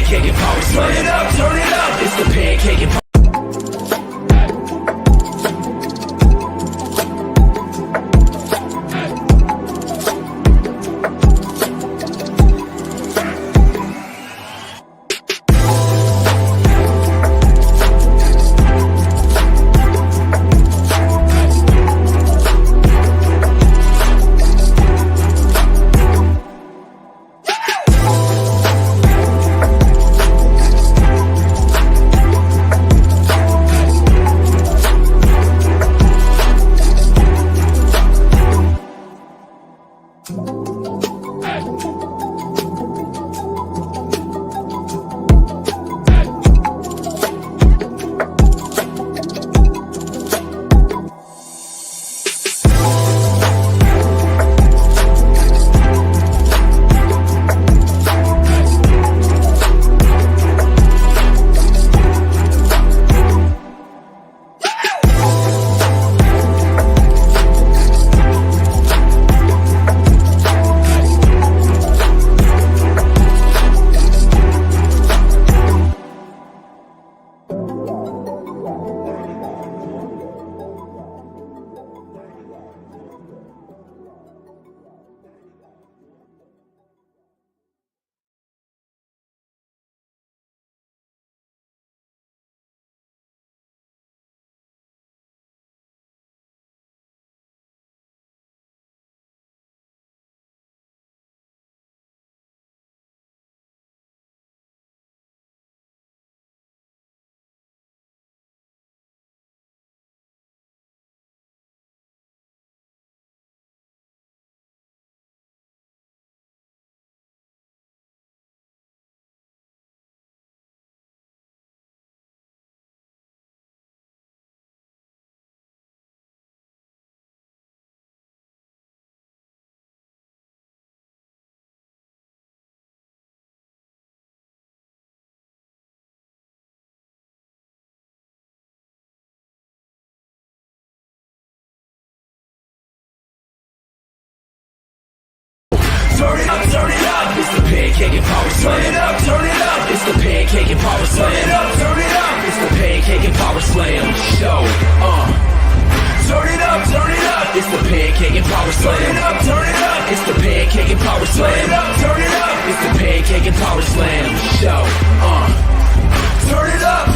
pancake and power slam. Turn it up, it's the pancake and power. Turn it up, it's the pancake and power slam. Turn it up, it's the pancake and power slam. Turn it up, it's the pancake and power slam show. Turn it up, it's the pancake and power slam. Turn it up, it's the pancake and power slam. Turn it up, it's the pancake and power slam show. Turn it up.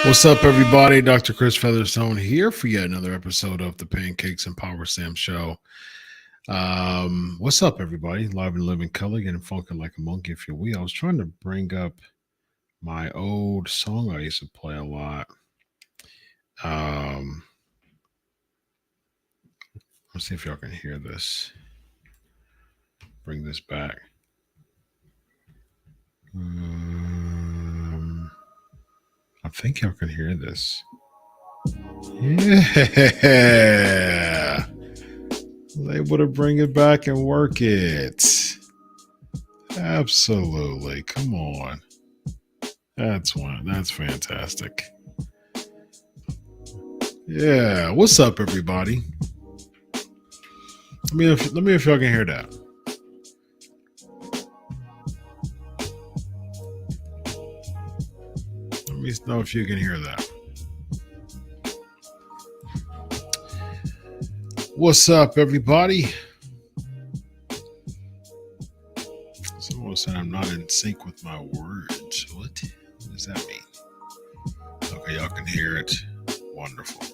What's up, everybody? Dr. Chris Featherstone here for yet another episode of the Pancakes and Power Slam Show. What's up, everybody? Live and living color, getting funky like a monkey, if you will. I was trying to bring up my old song I used to play a lot. Let's see if y'all can hear this. Bring this back. I think y'all can hear this. Yeah. I was able to bring it back and work it. Absolutely. Come on. That's fantastic. Yeah. What's up, everybody? Let me know if y'all can hear that. Let me know if you can hear that. What's up, everybody? Someone said I'm not in sync with my words. What does that mean? Okay, y'all can hear it. Wonderful.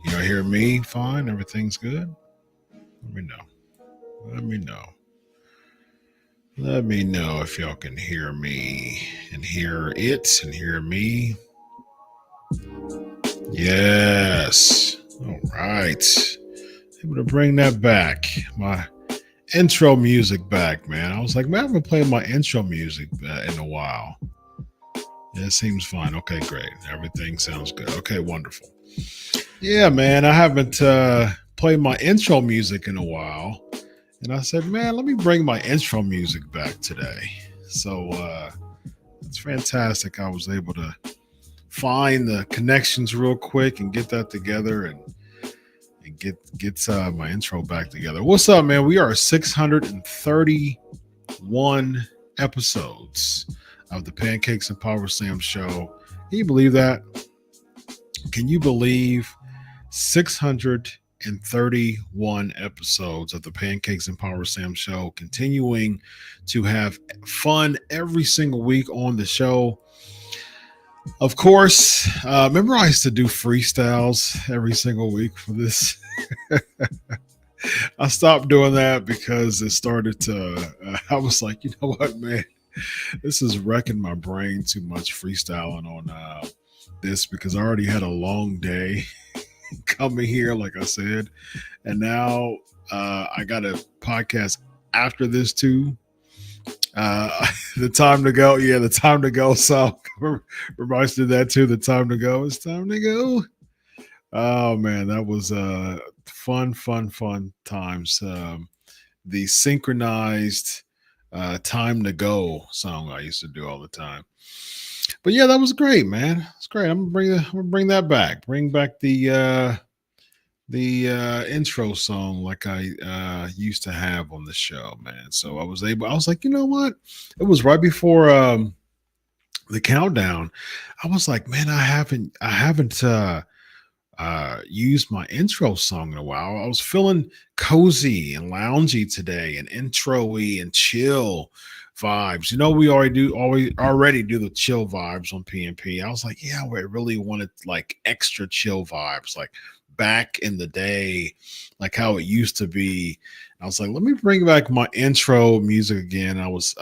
Y'all hear me fine? Everything's good? Let me know. Let me know if y'all can hear me and hear it and hear me. Yes. All right. Able to bring that back. My intro music back, man. I was like, man, I haven't played my intro music in a while. Yeah, it seems fine. Okay, great. Everything sounds good. Okay, wonderful. Yeah, man, I haven't played my intro music in a while. And I said, man, let me bring my intro music back today. So it's fantastic. I was able to find the connections real quick and get that together and get my intro back together. What's up, man? We are 631 episodes of the Pancakes and Power Slam show. Can you believe that? Can you believe 631 episodes of the Pancakes and Power Sam show, continuing to have fun every single week on the show. Of course, remember I used to do freestyles every single week for this. I stopped doing that because it started to, I was like, you know what, man, this is wrecking my brain too much freestyling on this because I already had a long day coming here, like I said, and now I got a podcast after this too. The time to go, yeah, the time to go. So reminds me of that too. The time to go. It's time to go. Oh man, that was fun times. The synchronized time to go song I used to do all the time. But yeah, that was great, man. It's great. I'm gonna bring that back. Bring back the intro song like I used to have on the show, man. So I was like, you know what? It was right before the countdown. I was like, man, I haven't used my intro song in a while. I was feeling cozy and loungy today and intro-y and chill vibes. You know, we already do the chill vibes on PNP. I was like, yeah, I really wanted like extra chill vibes, like back in the day, like how it used to be. I was like, let me bring back my intro music again. I was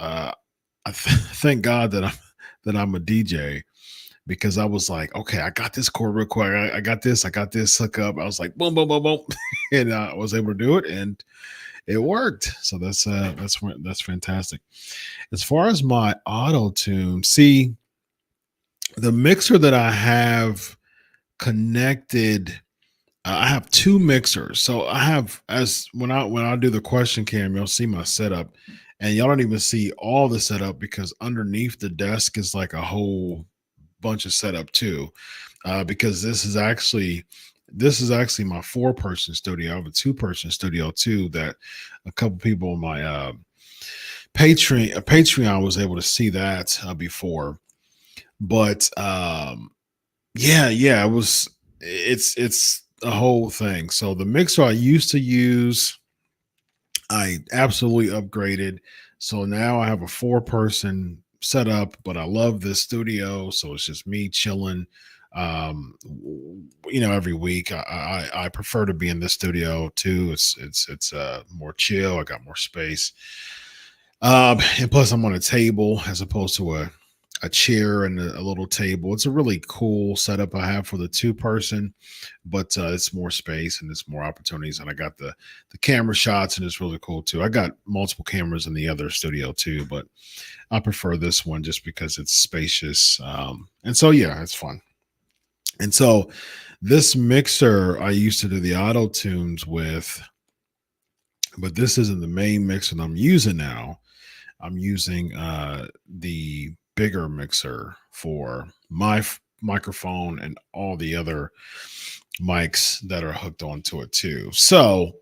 thank God that I'm a DJ, because I was like, okay, I got this chord real quick. I got this hook up. I was like, boom, boom, boom, boom. And I was able to do it and it worked. So that's fantastic. As far as my auto tune, see, the mixer that I have connected, I have two mixers. So I have, as when I do the question cam, you'll see my setup, and y'all don't even see all the setup because underneath the desk is like a whole bunch of setup too. Because this is actually my 4-person studio. I have a 2-person studio too that a couple people on my Patreon was able to see that before. But yeah, it's a whole thing. So the mixer I used to use, I absolutely upgraded. So now I have a 4-person setup, but I love this studio. So it's just me chilling. Every week I prefer to be in this studio too. It's more chill. I got more space. And plus I'm on a table as opposed to a chair and a little table. It's a really cool setup I have for the 2-person, but it's more space and it's more opportunities. And I got the camera shots, and it's really cool too. I got multiple cameras in the other studio too, but I prefer this one just because it's spacious. And so, yeah, it's fun. And so this mixer I used to do the auto tunes with, but this isn't the main mixer that I'm using now. I'm using the bigger mixer for my microphone and all the other mics that are hooked onto it too. So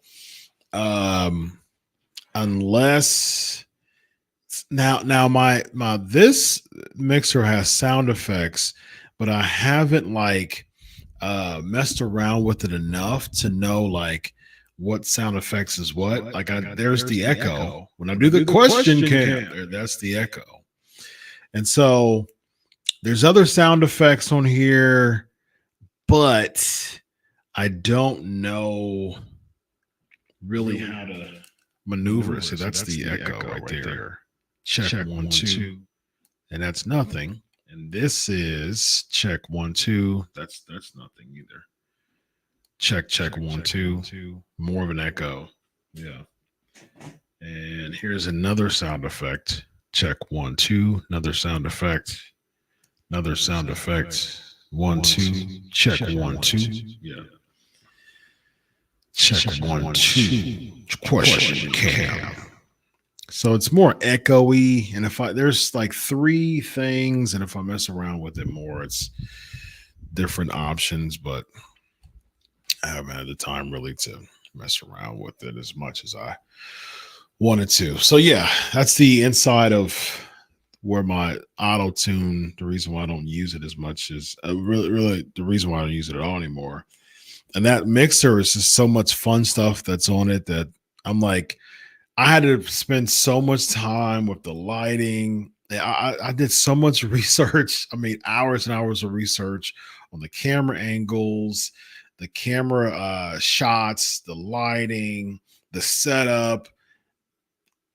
unless now my this mixer has sound effects, but I haven't like messed around with it enough to know like what sound effects is what. Like there's the echo. When I do the question cam, that's the echo. And so there's other sound effects on here, but I don't know really how to maneuver. So that's the echo right there. Check 1 2. And that's nothing. And this is check 1 2. That's nothing either. Check 1 2. More of an echo. Yeah. And here's another sound effect. Check 1 2. Another sound effect. Another sound effect. 1 2. Check 1 2. Yeah. Check 1, 2. Question cam. So it's more echoey, and there's like 3 things, and if I mess around with it more, it's different options, but I haven't had the time really to mess around with it as much as I wanted to. So yeah, that's the inside of where my auto tune. The reason why I don't use it as much is really the reason why I don't use it at all anymore. And that mixer is just so much fun stuff that's on it that I'm like, I had to spend so much time with the lighting. I did so much research. I mean, hours and hours of research on the camera angles, the camera shots, the lighting, the setup.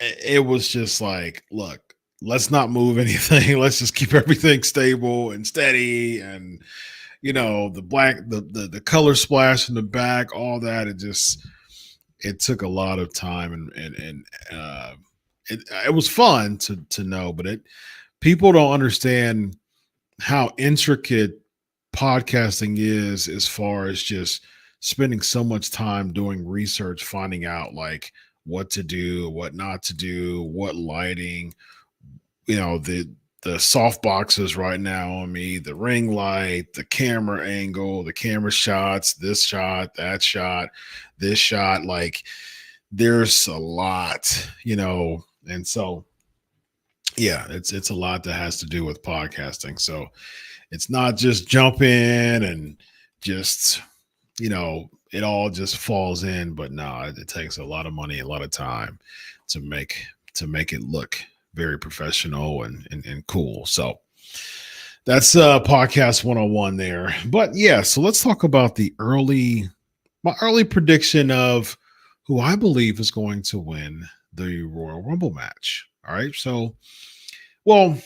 It was just like, look, let's not move anything. Let's just keep everything stable and steady. And the color splash in the back, all that. It took a lot of time, and it was fun to know, but people don't understand how intricate podcasting is as far as just spending so much time doing research, finding out like what to do, what not to do, what lighting, the soft boxes right now on me, the ring light, the camera angle, the camera shots, this shot, that shot, this shot. Like there's a lot, and so yeah, it's a lot that has to do with podcasting. So it's not just jump in and just, it all just falls in, but no, it takes a lot of money, a lot of time to make it look very professional and cool. So that's podcast 101 there. But yeah, so let's talk about my early prediction of who I believe is going to win the Royal Rumble match. All right. So, well,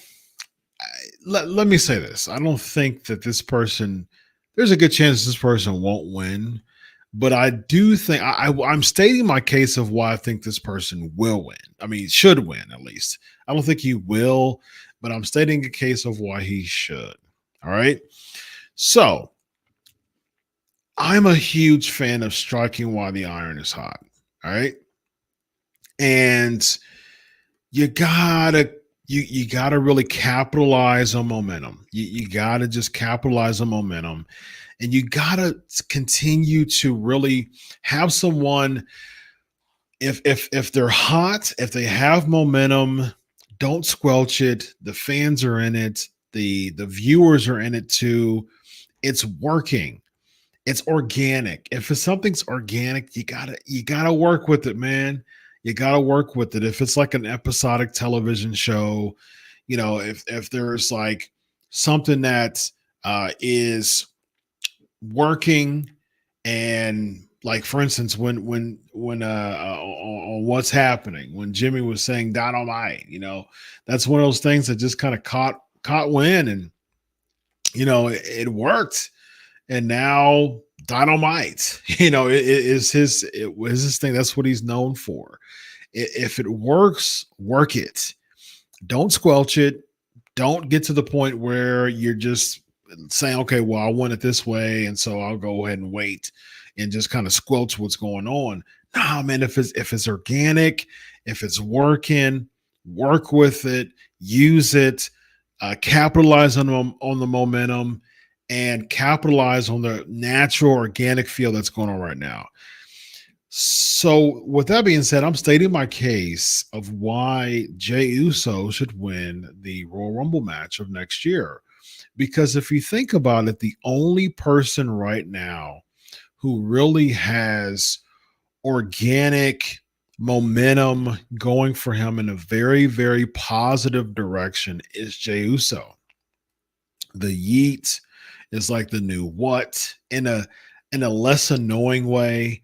let me say this. I don't think that there's a good chance this person won't win, but I do think I'm stating my case of why I think this person will win. I mean, should win at least. I don't think he will, but I'm stating a case of why he should. All right. So I'm a huge fan of striking while the iron is hot. All right. And you gotta really capitalize on momentum. You gotta just capitalize on momentum, and you gotta continue to really have someone. If they're hot, if they have momentum, don't squelch it. The fans are in it. The viewers are in it too. It's working. It's organic. If something's organic, you gotta work with it, man. You gotta work with it. If it's like an episodic television show, if there's like something that is working, and like for instance, when on What's Happening, when Jimmy was saying Dynamite, that's one of those things that just kind of caught wind, and it worked. And now Dynamite, it was his thing. That's what he's known for. If it works, work it. Don't squelch it. Don't get to the point where you're just saying, okay, well, I want it this way, and so I'll go ahead and wait and just kind of squelch what's going on. Nah, man, if it's organic, if it's working, work with it, use it, capitalize on the momentum, and capitalize on the natural organic feel that's going on right now. So with that being said, I'm stating my case of why Jey Uso should win the Royal Rumble match of next year. Because if you think about it, the only person right now who really has organic momentum going for him in a very, very positive direction is Jey Uso. The yeet is like the new what in a less annoying way.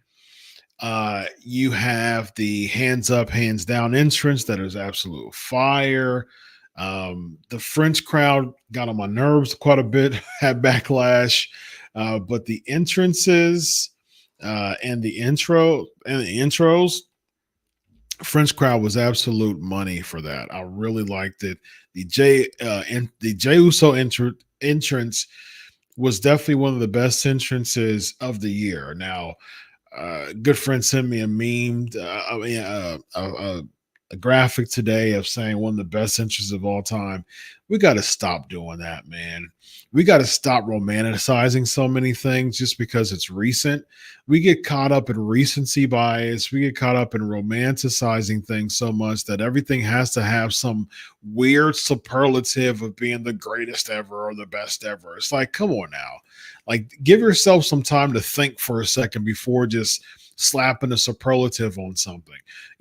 You have the hands up, hands down entrance that is absolute fire. The French crowd got on my nerves quite a bit, had backlash, but the entrances and the intros, French crowd was absolute money for that. I really liked it. The Jey Uso entrance was definitely one of the best entrances of the year. Now, good friend sent me a meme, a graphic today of saying one of the best entries of all time. We got to stop doing that, man. We got to stop romanticizing so many things just because it's recent. We get caught up in recency bias. We get caught up in romanticizing things so much that everything has to have some weird superlative of being the greatest ever or the best ever. It's like, come on now. Like, give yourself some time to think for a second before just slapping a superlative on something.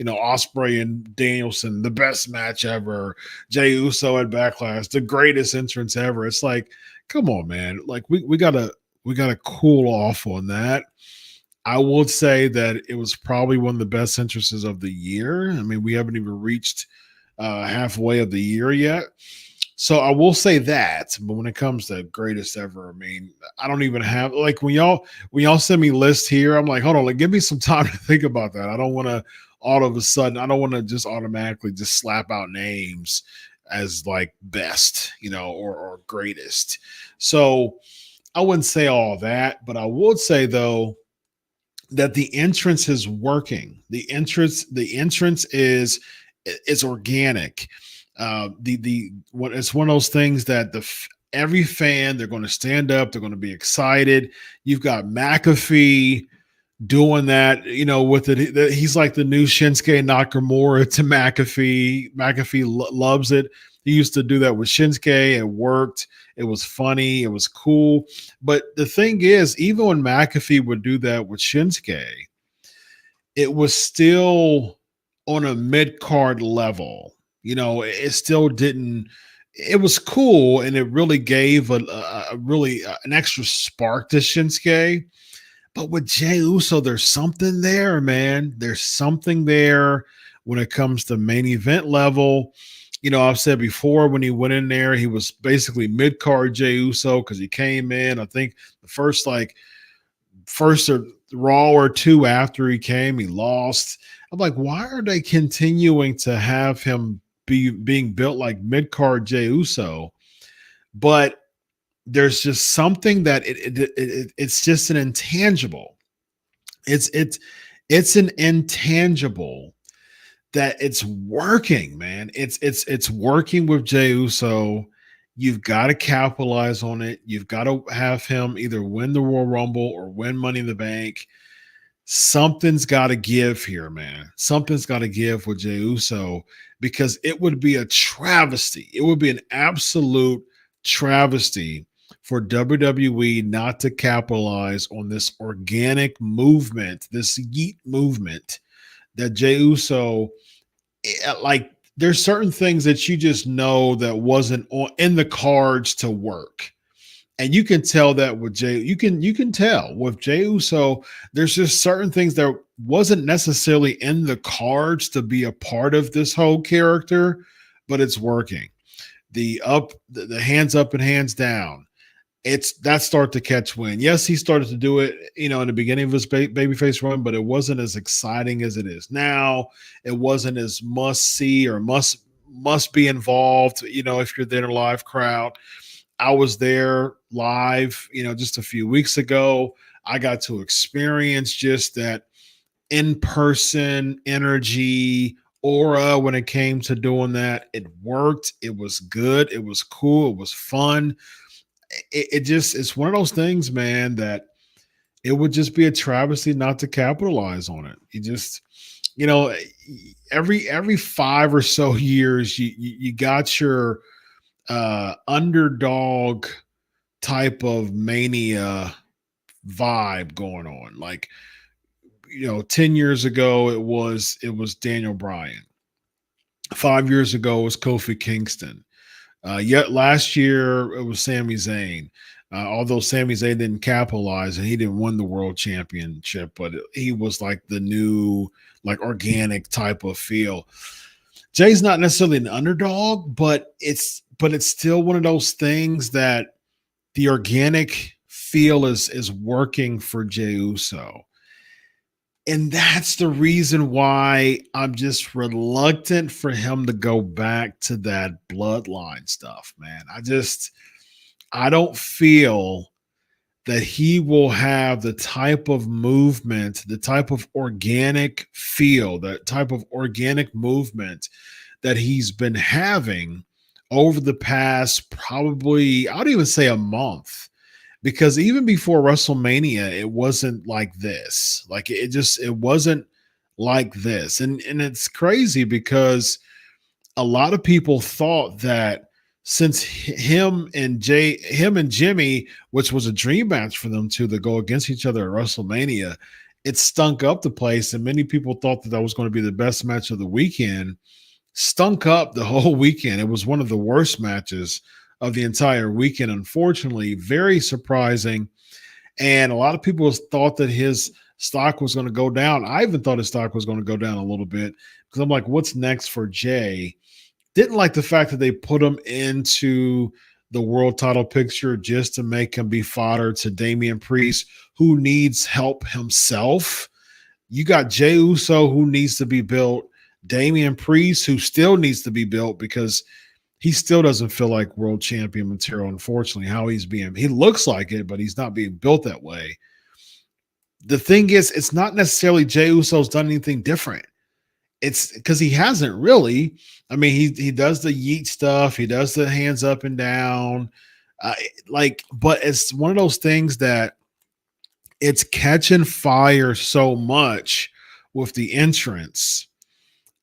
Osprey and Danielson, the best match ever. Jey Uso at Backlash, the greatest entrance ever. It's like, come on, man. Like, we gotta cool off on that. I would say that it was probably one of the best entrances of the year. I mean, we haven't even reached halfway of the year yet. So I will say that, but when it comes to greatest ever, I mean, I don't even have, like, when y'all send me lists here, I'm like, hold on, like, give me some time to think about that. I don't want to all of a sudden, I don't want to just automatically just slap out names as like best, or greatest. So I wouldn't say all that, but I would say though that the entrance is working. The entrance is organic. It's one of those things that every fan, they're going to stand up, they're going to be excited. You've got McAfee doing that, with it. He's like the new Shinsuke Nakamura to McAfee. McAfee loves it. He used to do that with Shinsuke. It worked. It was funny. It was cool. But the thing is, even when McAfee would do that with Shinsuke, it was still on a mid-card level. It still didn't. It was cool, and it really gave an extra spark to Shinsuke. But with Jey Uso, there's something there, man. There's something there when it comes to main event level. I've said before, when he went in there, he was basically mid-card Jey Uso because he came in, I think the first Raw or two after he came, he lost. I'm like, why are they continuing to have him being built like mid-card Jey Uso? But there's just something that it's just an intangible. It's an intangible that it's working, man. It's working with Jey Uso. You've got to capitalize on it. You've got to have him either win the Royal Rumble or win Money in the Bank. Something's got to give here, man. Something's got to give with Jey Uso, because it would be a travesty. It would be an absolute travesty for WWE not to capitalize on this organic movement, this yeet movement that Jey Uso, like, there's certain things that you just know that wasn't in the cards to work. And you can tell that with Jey. You can tell with Jey Uso, there's just certain things that wasn't necessarily in the cards to be a part of this whole character, but it's working. The hands up and hands down. It's that start to catch wind. Yes, he started to do it, in the beginning of his babyface run, but it wasn't as exciting as it is now. It wasn't as must see or must be involved, if you're there in a live crowd. I was there live, just a few weeks ago. I got to experience just that in-person energy, aura when it came to doing that. It worked. It was good. It was cool. It was fun. It's one of those things, man, that it would just be a travesty not to capitalize on it. You just, every 5 or so years, you got your underdog type of mania vibe going on. Like, 10 years ago, it was Daniel Bryan. 5 years ago, it was Kofi Kingston. Yet last year it was Sami Zayn. Although Sami Zayn didn't capitalize and he didn't win the world championship, but he was like the new, like, organic type of feel. Jay's not necessarily an underdog, but it's still one of those things that the organic feel is working for Jey Uso. And that's the reason why I'm just reluctant for him to go back to that bloodline stuff, man. I don't feel that he will have the type of movement, the type of organic feel, the type of organic movement that he's been having over the past probably, I would even say a month. Because even before WrestleMania, it wasn't like this. Like it wasn't like this. And it's crazy because a lot of people thought that since him and Jimmy, which was a dream match for them two to go against each other at WrestleMania, it stunk up the place, and many people thought that was going to be the best match of the weekend. Stunk up the whole weekend. It was one of the worst matches of the entire weekend, unfortunately. Very surprising, and a lot of people thought that his stock was going to go down. I even thought his stock was going to go down a little bit because I'm like, what's next for Jay? Didn't like the fact that they put him into the world title picture just to make him be fodder to Damian Priest, who needs help himself. You got Jey Uso, who needs to be built, Damian Priest, who still needs to be built because he still doesn't feel like world champion material, unfortunately, how he looks like it, but he's not being built that way. The thing is, it's not necessarily Jey Uso's done anything different. It's because he hasn't really. I mean, he does the yeet stuff. He does the hands up and down. But it's one of those things that it's catching fire so much with the entrance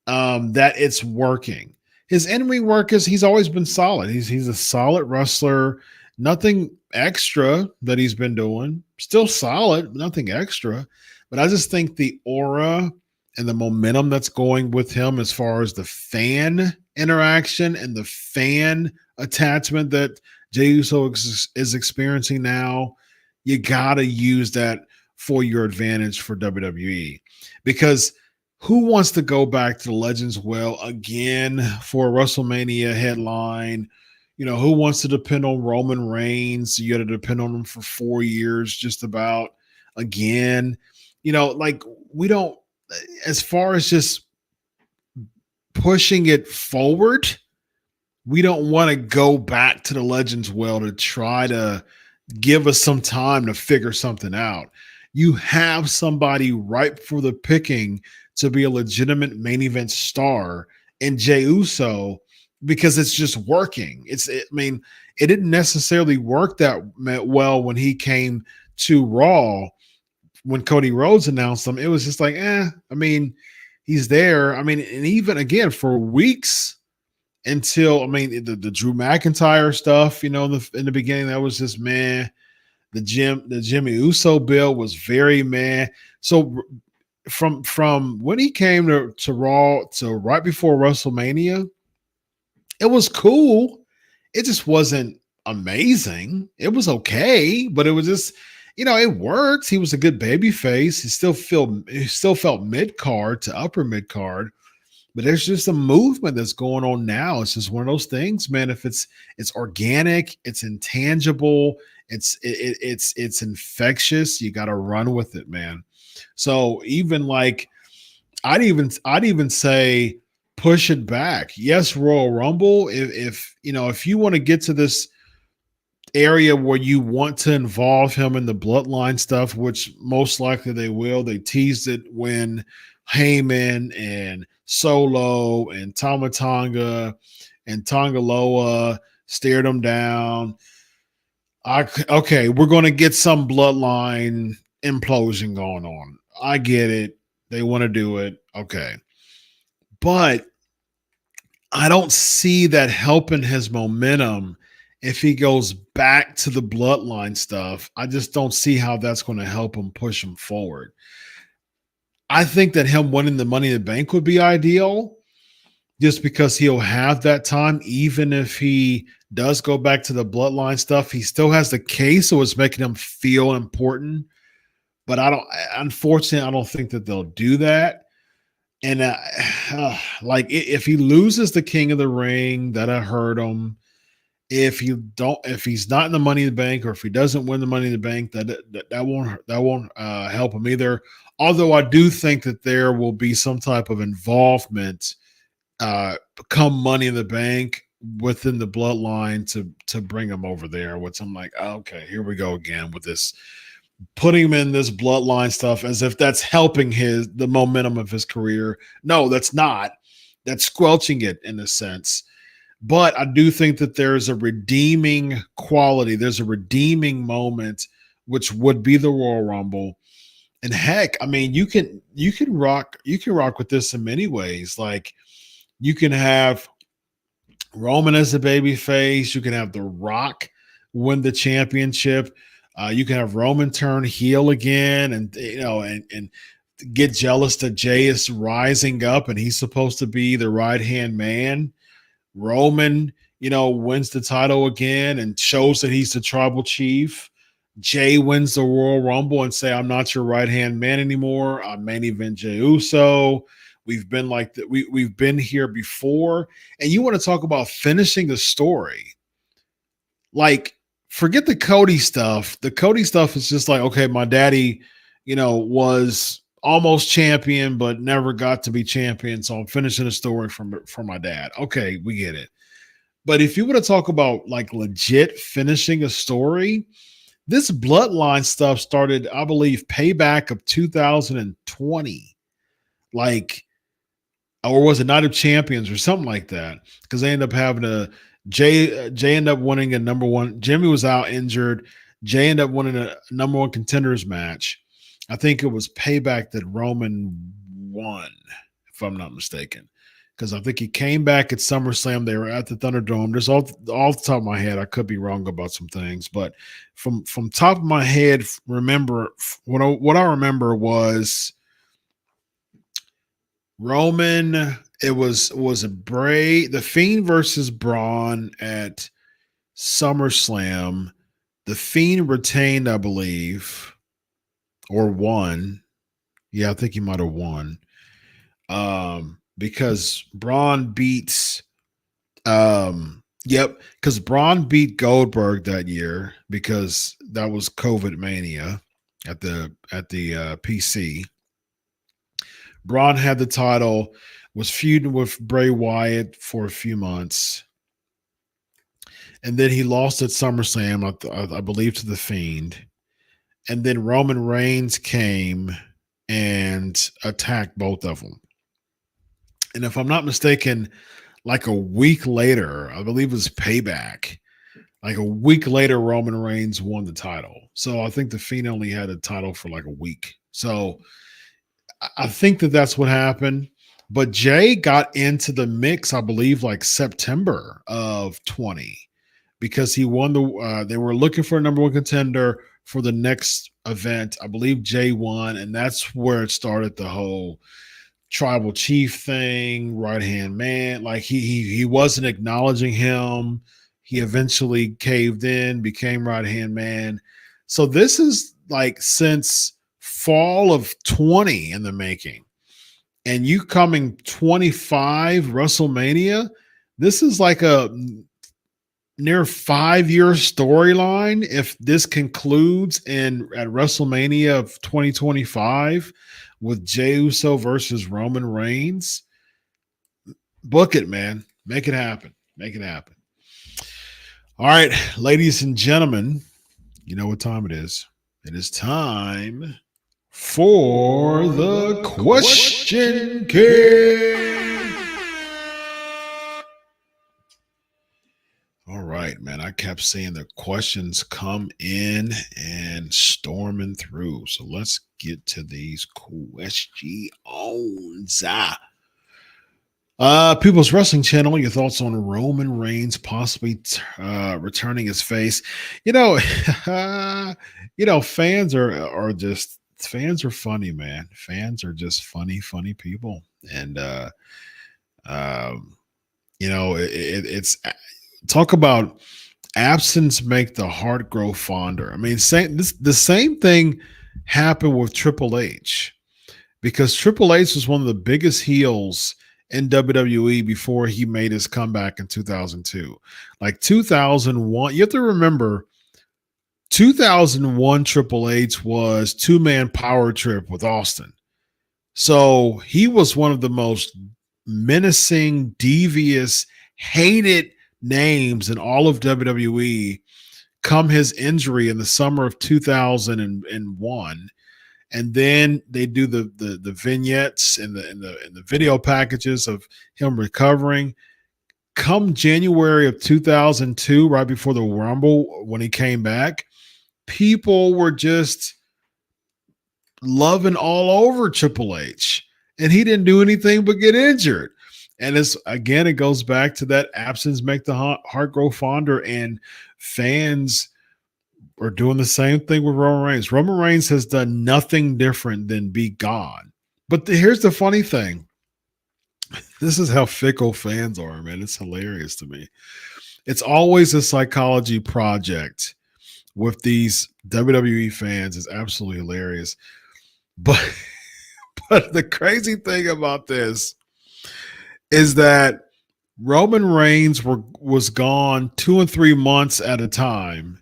that it's working. His in-ring work he's always been solid. He's a solid wrestler. Nothing extra that he's been doing. Still solid, nothing extra. But I just think the aura and the momentum that's going with him as far as the fan interaction and the fan attachment that Jey Uso is experiencing now, you got to use that for your advantage for WWE. Because who wants to go back to the Legends Well again for a WrestleMania headline? You know, who wants to depend on Roman Reigns? You got to depend on him for 4 years just about again. You know, like we don't, as far as just pushing it forward, we don't want to go back to the Legends Well to try to give us some time to figure something out. You have somebody ripe for the picking to be a legitimate main event star in Jey Uso because it's just working. I mean, it didn't necessarily work that well when he came to Raw. When Cody Rhodes announced him, it was just like, I mean, he's there. I mean, and even again for weeks until, I mean, the Drew McIntyre stuff, you know, in the beginning, that was just meh. The Jimmy Uso build was very meh. So from when he came to Raw to right before WrestleMania, it was cool. It just wasn't amazing. It was okay, but it was just, you know, it worked. He was a good baby face. He still felt mid card to upper mid card, but there's just a movement that's going on now. It's just one of those things, man. If it's organic, it's intangible, it's infectious. You got to run with it, man. So even like, I'd even say push it back. Yes, Royal Rumble. If you want to get to this area where you want to involve him in the bloodline stuff, which most likely they will. They teased it when Heyman and Solo and Tama Tonga and Tongaloa stared him down. Okay, we're going to get some bloodline implosion going on. I get it. They want to do it. Okay. But I don't see that helping his momentum if he goes back to the bloodline stuff. I just don't see how that's going to help him push him forward. I think that him winning the Money in the Bank would be ideal just because he'll have that time. Even if he does go back to the bloodline stuff, he still has the case, so it's making him feel important. But unfortunately, I don't think that they'll do that. And like if he loses the King of the Ring, that'll hurt him. If he's not in the Money in the Bank, or if he doesn't win the Money in the Bank, that won't help him either. Although I do think that there will be some type of involvement come Money in the Bank within the bloodline to bring him over there, which I'm like, okay, here we go again with this, putting him in this bloodline stuff as if that's helping the momentum of his career. No, that's not. That's squelching it in a sense. But I do think that there's a redeeming quality. There's a redeeming moment, which would be the Royal Rumble. And heck, I mean, you can rock with this in many ways. Like, you can have Roman as a baby face. You can have The Rock win the championship. You can have Roman turn heel again, and and get jealous that Jay is rising up and he's supposed to be the right hand man. Roman, wins the title again and shows that he's the tribal chief. Jay wins the Royal Rumble and say, I'm not your right hand man anymore. I'm main event Jey Uso. We've been like that. We've been here before. And you want to talk about finishing the story. Like, forget the Cody stuff. The Cody stuff is just like, okay, my daddy, was almost champion, but never got to be champion. So I'm finishing the story from my dad. Okay, we get it. But if you want to talk about like legit finishing a story, this bloodline stuff started, I believe, Payback of 2020. Like, or was it Night of Champions or something like that? Because they ended up having Jay ended up winning a number one. Jimmy was out injured. Jay ended up winning a number one contenders match. I think it was Payback that Roman won, if I'm not mistaken. Because I think he came back at SummerSlam. They were at the Thunderdome. There's off the top of my head, I could be wrong about some things, but from top of my head, remember what I remember was Roman. It was the Fiend versus Braun at SummerSlam. The Fiend retained, I believe, or won. Yeah, I think he might have won. Because Braun beats because Braun beat Goldberg that year because that was COVID mania at the PC. Braun had the title, was feuding with Bray Wyatt for a few months, and then he lost at SummerSlam, I believe, to the Fiend. And then Roman Reigns came and attacked both of them. And if I'm not mistaken, like a week later, I believe it was Payback, like a week later, Roman Reigns won the title. So I think the Fiend only had a title for like a week. So I think that that's what happened. But Jay got into the mix, I believe, like September of 20, because he won they were looking for a number one contender for the next event. I believe Jay won, and that's where it started, the whole tribal chief thing, right hand man. Like he wasn't acknowledging him. He eventually caved in, became right hand man. So this is like since fall of 20 in the making. And you coming 25 WrestleMania, this is like a near 5-year storyline. If this concludes at WrestleMania of 2025 with Jey Uso versus Roman Reigns, book it, man. Make it happen. Make it happen. All right, ladies and gentlemen, you know what time it is. It is time for the Question King. All right, man. I kept seeing the questions come in and storming through. So let's get to these questions. People's Wrestling Channel, your thoughts on Roman Reigns possibly returning his face? Fans are funny, man. Fans are just funny people, and it's talk about absence make the heart grow fonder. I mean, the same thing happened with Triple H, because Triple H was one of the biggest heels in WWE before he made his comeback in 2002. Like 2001, you have to remember 2001 Triple H was two-man power trip with Austin. So he was one of the most menacing, devious, hated names in all of WWE come his injury in the summer of 2001. And then they do the vignettes and the video packages of him recovering. Come January of 2002, right before the Rumble, when he came back, people were just loving all over Triple H, and he didn't do anything but get injured. And it's again, it goes back to that absence make the heart grow fonder, and fans are doing the same thing with Roman Reigns. Roman Reigns has done nothing different than be gone. But here's the funny thing. This is how fickle fans are, man. It's hilarious to me. It's always a psychology project with these WWE fans. It's absolutely hilarious. But the crazy thing about this is that Roman Reigns was gone 2 and 3 months at a time,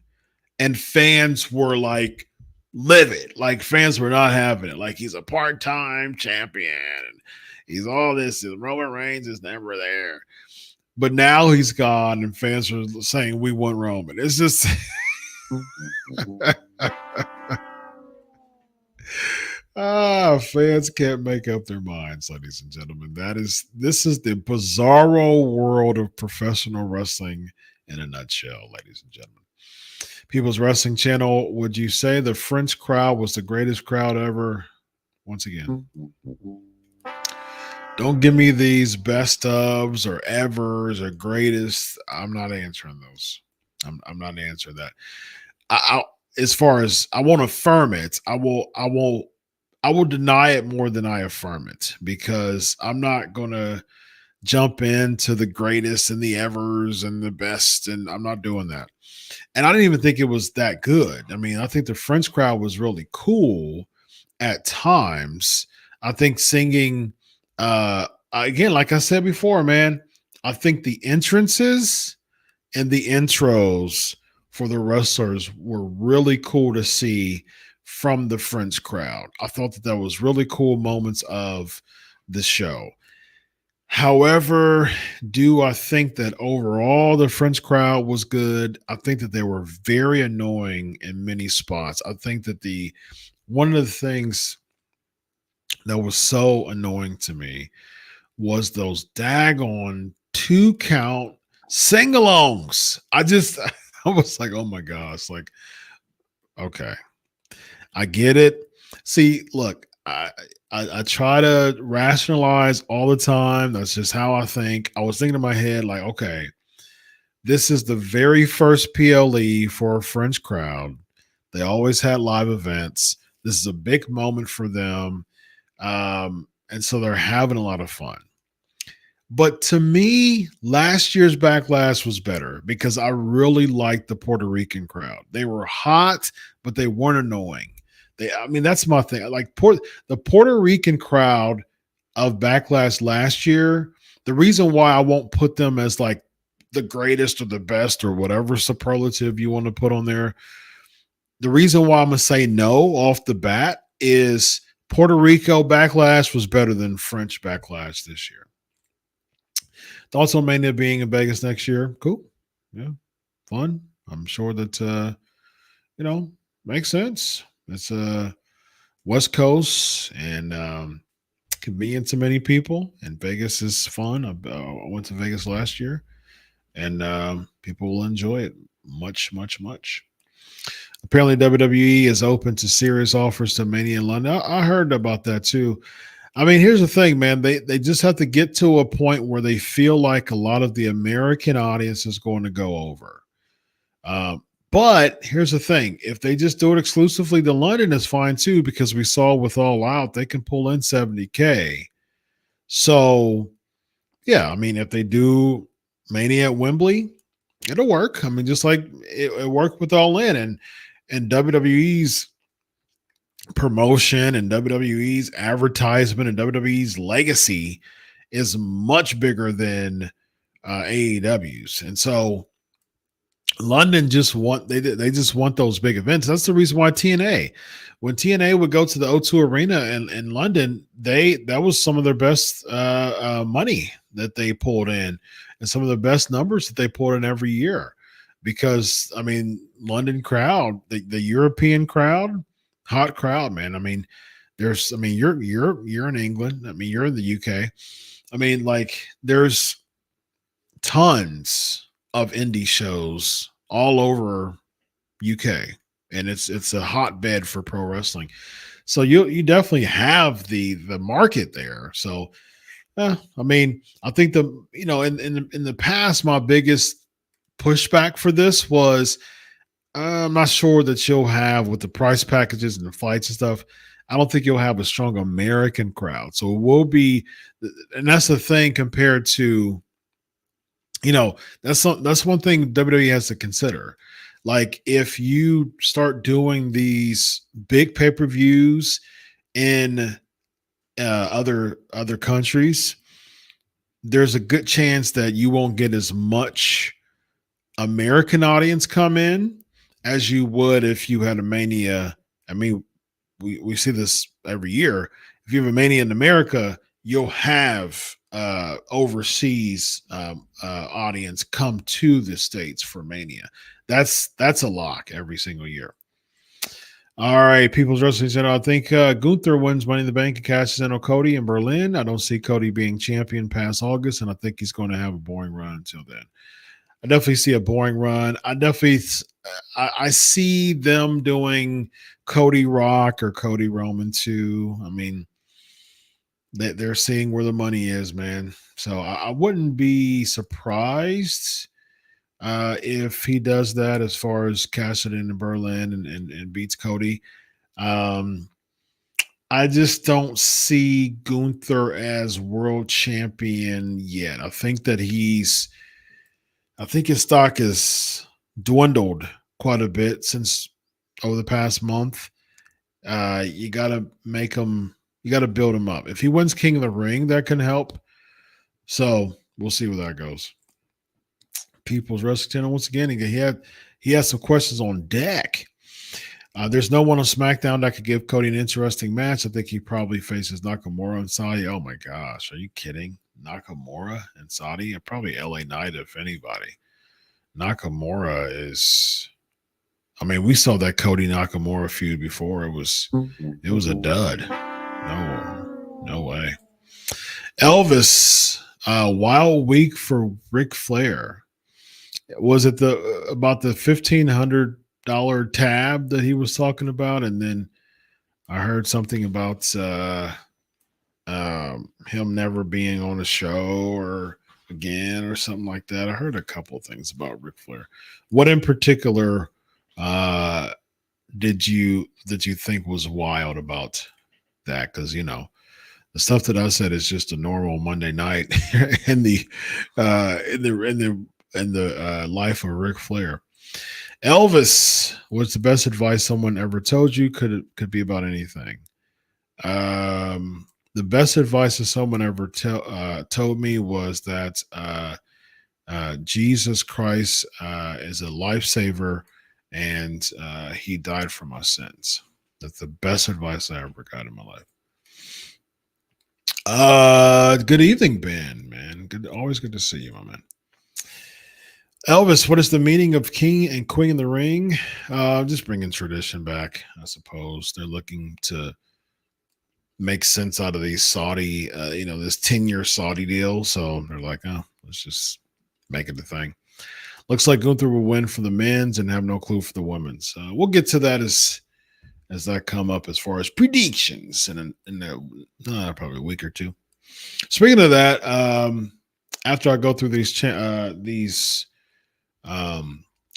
and fans were like livid. Like fans were not having it. Like he's a part-time champion. And he's all this. Roman Reigns is never there. But now he's gone, and fans are saying we want Roman. It's just fans can't make up their minds, ladies and gentlemen. This is the bizarro world of professional wrestling in a nutshell, ladies and gentlemen. People's Wrestling Channel, would you say the French crowd was the greatest crowd ever? Once again, don't give me these best ofs or evers or greatest. I'm not answering those. I'm not answering that. As far as I won't affirm it, I will deny it more than I affirm it, because I'm not going to jump into the greatest and the evers and the best, and I'm not doing that. And I didn't even think it was that good. I mean, I think the French crowd was really cool at times. I think singing, again, like I said before, man, I think the entrances and the intros for the wrestlers were really cool to see from the French crowd. I thought that was really cool moments of the show. However, do I think that overall the French crowd was good? I think that they were very annoying in many spots. I think that one of the things that was so annoying to me was those daggone 2 count sing-alongs. I was like, oh my gosh, like, okay, I get it. See, look, I try to rationalize all the time. That's just how I think. I was thinking in my head, like, okay, this is the very first PLE for a French crowd. They always had live events. This is a big moment for them. And so they're having a lot of fun. But to me, last year's Backlash was better because I really liked the Puerto Rican crowd. They were hot, but they weren't annoying. That's my thing. Like the Puerto Rican crowd of Backlash last year, the reason why I won't put them as like the greatest or the best or whatever superlative you want to put on there, the reason why I'm going to say no off the bat is Puerto Rico Backlash was better than French Backlash this year. Thoughts on Mania being in Vegas next year? Cool. Yeah. Fun. I'm sure that, makes sense. It's West Coast and convenient to many people, and Vegas is fun. I went to Vegas last year, and people will enjoy it much, much, much. Apparently, WWE is open to serious offers to Mania in London. I heard about that too. I mean, here's the thing, man. They just have to get to a point where they feel like a lot of the American audience is going to go over. But here's the thing. If they just do it exclusively to London, it's fine too, because we saw with All Out, they can pull in 70K. So, yeah, I mean, if they do Mania at Wembley, it'll work. I mean, just like it worked with All In, and WWE's promotion and WWE's advertisement and WWE's legacy is much bigger than AEW's. And so London just want those big events. That's the reason why when TNA would go to the O2 Arena in London, that was some of their best money that they pulled in. and some of the best numbers that they pulled in every year. Because I mean, London crowd, the European crowd, hot crowd, man. I mean, you're in England. I mean, you're in the UK. I mean, like there's tons of indie shows all over UK, and it's a hotbed for pro wrestling. So you definitely have the market there. So I mean, I think in the past, my biggest pushback for this was I'm not sure that you'll have with the price packages and the flights and stuff. I don't think you'll have a strong American crowd. So it will be, and that's the thing compared to, that's one thing WWE has to consider. Like if you start doing these big pay per views in other countries, there's a good chance that you won't get as much American audience come in as you would if you had a Mania. I mean, we see this every year. If you have a Mania in America, you'll have overseas audience come to the States for Mania. That's a lock every single year. All right, People's Wrestling Center. I think Gunther wins Money in the Bank and cashes in on Cody in Berlin. I don't see Cody being champion past August, and I think he's going to have a boring run until then. I definitely see a boring run. I see them doing Cody Rock or Cody Roman too. I mean, they're seeing where the money is, man. So I wouldn't be surprised if he does that as far as cashing in Berlin and beats Cody. I just don't see Gunther as world champion yet. I think his stock has dwindled quite a bit since over the past month. You got to build him up. If he wins King of the Ring, that can help. So we'll see where that goes. People's Wrestling Channel, once again, he had some questions on deck. There's no one on SmackDown that could give Cody an interesting match. I think he probably faces Nakamura and Saudi. Oh my gosh, are you kidding? Nakamura and Saudi? Probably LA Knight, if anybody. Nakamura is, I mean, we saw that Cody Nakamura feud before. It was a dud. No way. Elvis, wild week for Ric Flair. Was it about the $1,500 tab that he was talking about? And then I heard something about him never being on a show or again or something like that. I heard a couple of things about Ric Flair. What in particular did you think was wild about that? Because the stuff that I said is just a normal Monday night in the life of Ric Flair. Elvis, what's the best advice someone ever told you? Could be about anything. The best advice that someone ever told me was that Jesus Christ is a lifesaver, and he died for my sins. That's the best advice I ever got in my life. Good evening, Ben, man. Always good to see you, my man. Elvis, what is the meaning of King and Queen in the Ring? Just bringing tradition back, I suppose. They're looking to make sense out of these Saudi, this 10-year Saudi deal. So they're like, oh, let's just make it a thing. Looks like Gunther will win for the men's and have no clue for the women's. We'll get to that as that come up as far as predictions in probably a week or two. Speaking of that, after I go through these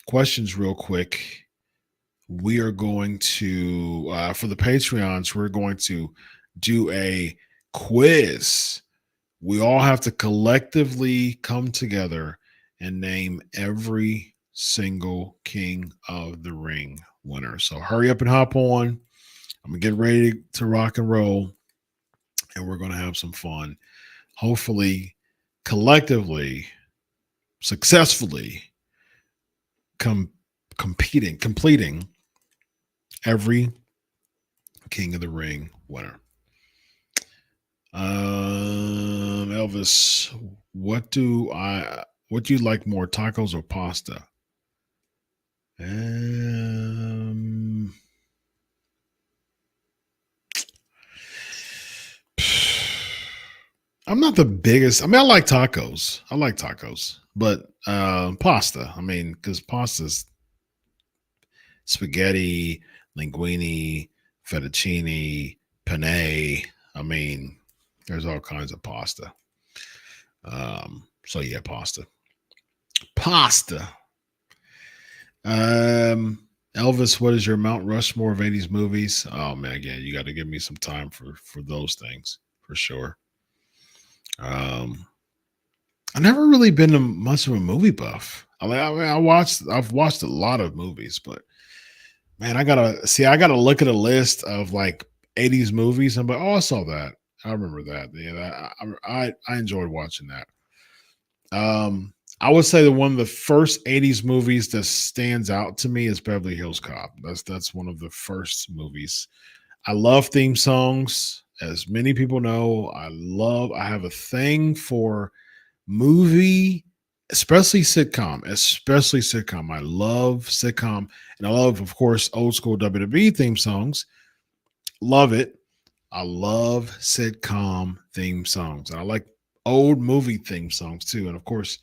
questions real quick, we are going to for the Patreons, we're going to do a quiz. We all have to collectively come together and name every single King of the Ring winner. So hurry up and hop on. I'm gonna get ready to rock and roll, and we're gonna have some fun. Hopefully, collectively, successfully completing every King of the Ring winner. Elvis, what do I What do you like more, tacos or pasta? I'm not the biggest. I mean, I like tacos. But pasta. I mean, because pasta's spaghetti, linguine, fettuccine, penne. I mean, there's all kinds of pasta. So yeah, pasta. Pasta. Elvis, what is your Mount Rushmore of 80s movies? Oh man, again, you got to give me some time for those things for sure. I never really been much of a movie buff. I've watched a lot of movies, but man, I gotta look at a list of like 80s movies and but oh, I saw that. I remember that. Yeah, I enjoyed watching that. I would say that one of the first 80s movies that stands out to me is Beverly Hills Cop. That's one of the first movies. I love theme songs. As many people know, I have a thing for movie, especially sitcom. I love sitcom, and I love, of course, old school WWE theme songs. Love it. I love sitcom theme songs, and I like old movie theme songs too. And of course,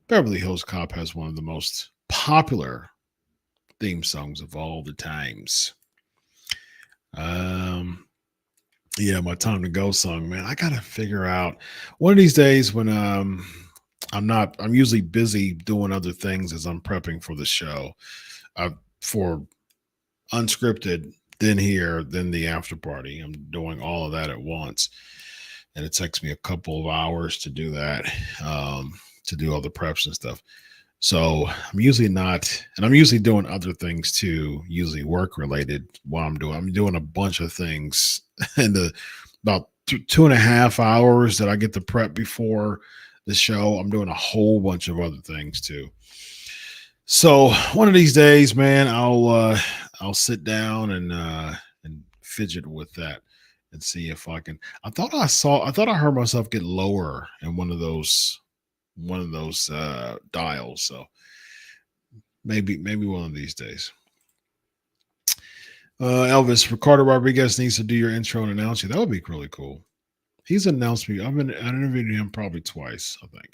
Beverly Hills Cop has one of the most popular theme songs of all the times. Yeah, my time to go song, man. I gotta figure out one of these days when I'm usually busy doing other things as I'm prepping for the show. For unscripted, then here, then the after party. I'm doing all of that at once. And it takes me a couple of hours to do that, to do all the preps and stuff. So I'm usually not, and I'm usually doing other things too, usually work related while I'm doing a bunch of things in the about 2.5 hours that I get to prep before the show. I'm doing a whole bunch of other things too. So one of these days, man, I'll sit down and fidget with that and see if I can. I thought I heard myself get lower in one of those dials. So maybe one of these days. Elvis, Ricardo Rodriguez needs to do your intro and announce you. That would be really cool. He's announced me. I interviewed him probably twice, I think.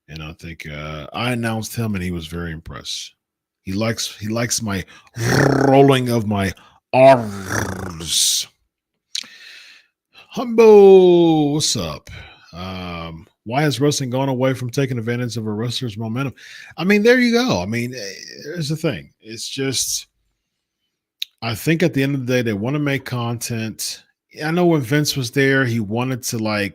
And I think I announced him and he was very impressed. He likes my rolling of my R's. Humbo, what's up? Why has wrestling gone away from taking advantage of a wrestler's momentum? I mean, there you go. I mean, here's the thing. It's just, I think at the end of the day, they want to make content. I know when Vince was there, he wanted to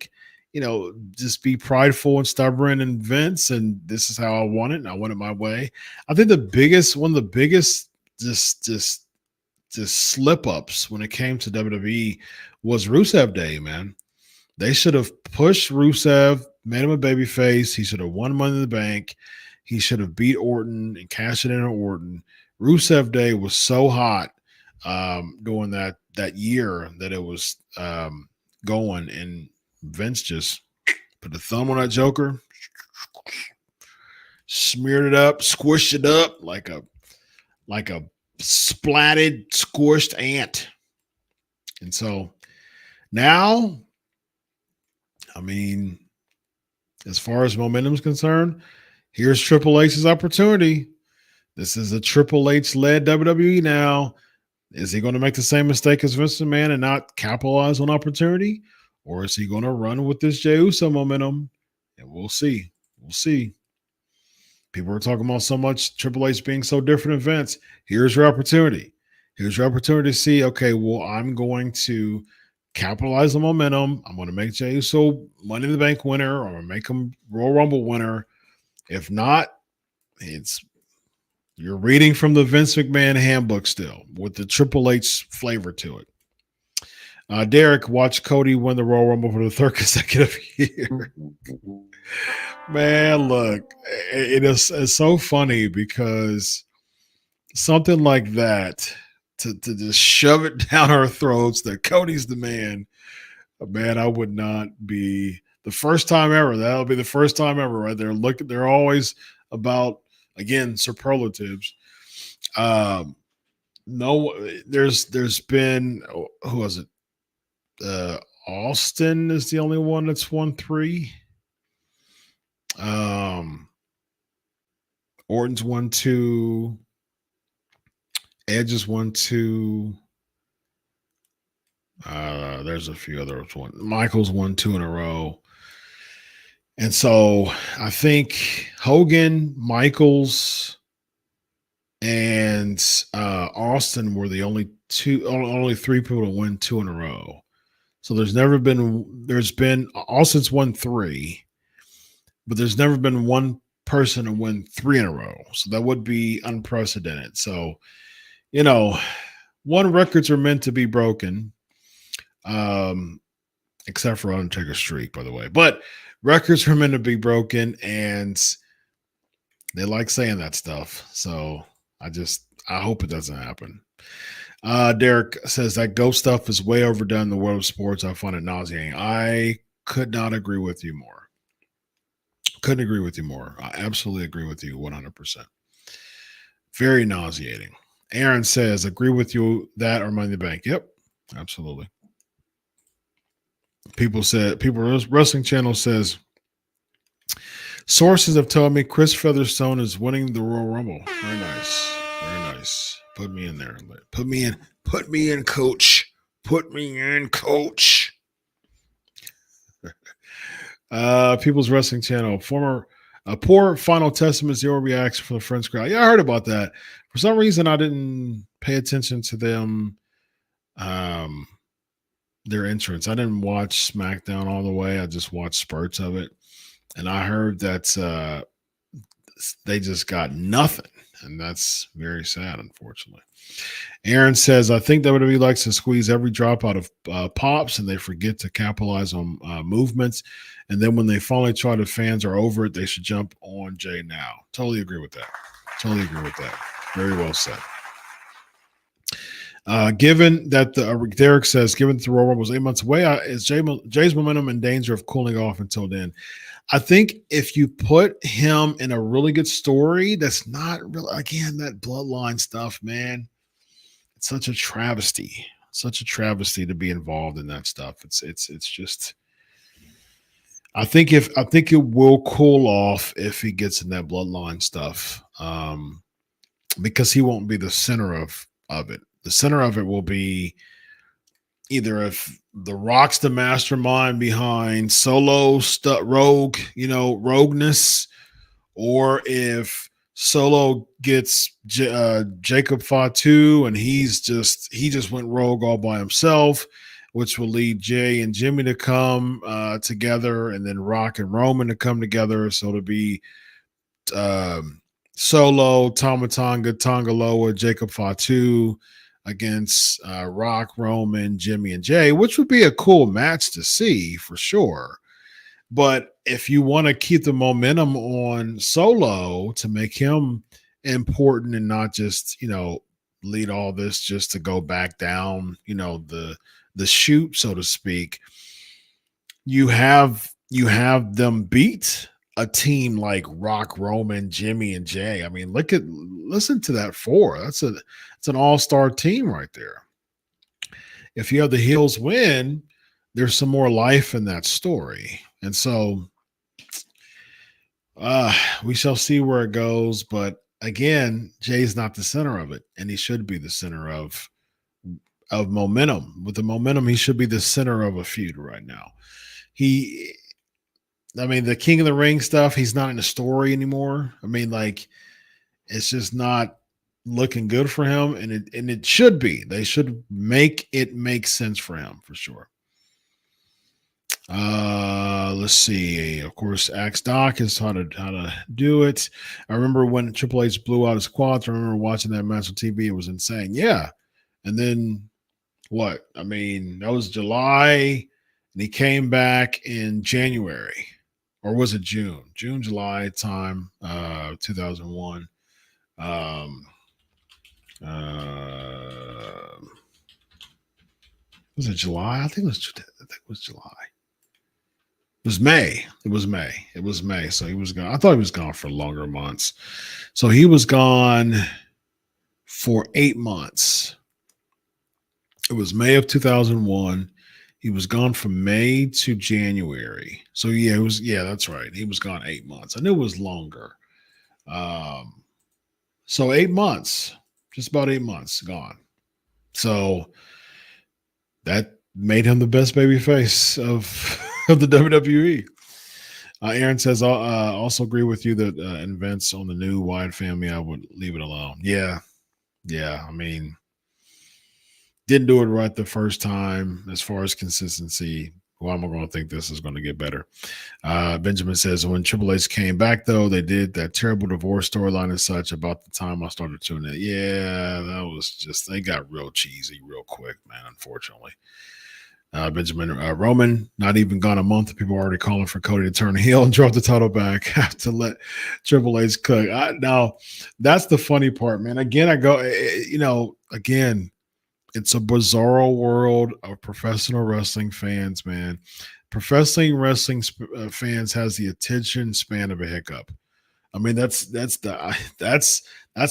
just be prideful and stubborn and Vince, and this is how I want it, and I want it my way. I think one of the biggest just slip ups when it came to WWE was Rusev Day, man. They should have pushed Rusev, made him a babyface. He should have won Money in the Bank. He should have beat Orton and cashed it in on Orton. Rusev Day was so hot during that year that it was going, and Vince just put a thumb on that Joker, smeared it up, squished it up like a splatted, squished ant. And so now, I mean, as far as momentum is concerned, here's Triple H's opportunity. This is a Triple H led WWE now. Is he going to make the same mistake as Vince McMahon and not capitalize on opportunity? Or is he going to run with this Jey Uso momentum? And we'll see. We'll see. People are talking about so much Triple H being so different than Vince. Here's your opportunity. Here's your opportunity to see, okay, well, I'm going to capitalize on momentum. I'm going to make Jey Uso Money in the Bank winner, or I'm going to make him Royal Rumble winner. If not, you're reading from the Vince McMahon handbook still with the Triple H flavor to it. Derek, watch Cody win the Royal Rumble for the third consecutive year. Man, look, it's so funny because something like that, to just shove it down our throats that Cody's the man, I would not be The first time ever. That'll be the first time ever, right there. Look, they're always about, again, superlatives. No, there's been, who was it? Austin is the only one that's won 3. Orton's won 2. Edge has won 2. There's a few others. Michaels won 2 in a row. And so I think Hogan, Michaels, and Austin were the only 3 people to win 2 in a row. So there's been Austin's won 3, but there's never been one person to win 3 in a row. So that would be unprecedented. So, one records are meant to be broken. Except for Undertaker's streak, by the way. But records are meant to be broken, and they like saying that stuff. So I hope it doesn't happen. Derek says that ghost stuff is way overdone in the world of sports. I find it nauseating. I could not agree with you more. Couldn't agree with you more. I absolutely agree with you 100%. Very nauseating. Aaron says, agree with you that or Money in the Bank. Yep, absolutely. People Wrestling Channel says, sources have told me Chris Featherstone is winning the Royal Rumble. Very nice. Very nice. Put me in there. Put me in, coach. Put me in, coach. People's Wrestling Channel. A poor Final Testament zero reaction from the French crowd. Yeah, I heard about that. For some reason, I didn't pay attention to them. Their entrance. I didn't watch SmackDown all the way. I just watched spurts of it. And I heard that they just got nothing. And that's very sad, unfortunately. Aaron says, I think WWE likes to squeeze every drop out of pops, and they forget to capitalize on movements. And then when they finally try to, fans are over it, they should jump on Jay now. Totally agree with that. Very well said. Given that Derek says, given that the Royal Rumble was 8 months away, is Jay's momentum in danger of cooling off until then? I think if you put him in a really good story, that's not really, again, that bloodline stuff, man. It's such a travesty to be involved in that stuff. It's just, I think it will cool off if he gets in that bloodline stuff, because he won't be the center of it. The center of it will be either if The Rock's the mastermind behind Solo rogueness, or if Solo gets Jacob Fatu and he just went rogue all by himself, which will lead Jay and Jimmy to come together, and then Rock and Roman to come together. So to be Solo, Tama Tonga, Tongaloa, Jacob Fatu against Rock, Roman, Jimmy, and Jay, which would be a cool match to see for sure. But if you want to keep the momentum on Solo to make him important and not just, lead all this just to go back down, the chute, so to speak, you have them beat a team like Rock, Roman, Jimmy, and Jay. I mean, listen to that 4. It's an all-star team right there. If you have the heels win, there's some more life in that story. And so we shall see where it goes. But again, Jay's not the center of it, and he should be the center of momentum. With the momentum, he should be the center of a feud right now. The King of the Ring stuff, he's not in the story anymore. It's just not looking good for him, and it should be. They should make it make sense for him for sure. Let's see. Of course, Axe Doc is how to do it. I remember when Triple H blew out his quads. I remember watching that match on TV. It was insane. Yeah. And then what? That was July, and he came back in January. Or was it June? June, July time, 2001. Was it July? I think it was July. was May. It was May. It was May. So he was gone. I thought he was gone for longer months. So he was gone for 8 months. It was May of 2001. He was gone from May to January. So yeah, it was that's right. He was gone 8 months. I knew it was longer. So 8 months, just about 8 months gone. So that made him the best baby face of of the WWE. Aaron says, also agree with you that in Vince on the new Wyatt family, I would leave it alone. Yeah. I mean, didn't do it right the first time as far as consistency. Well, I'm going to think this is going to get better. Benjamin says, when Triple H came back, though, they did that terrible divorce storyline and such about the time I started tuning in. Yeah, that was just, they got real cheesy real quick, man, unfortunately. Benjamin Roman, not even gone a month. People are already calling for Cody to turn heel and drop the title back. Have to let Triple H cook. Now, that's the funny part, man. Again, it's a bizarro world of professional wrestling fans, man. Professional wrestling fans has the attention span of a hiccup. I mean, that's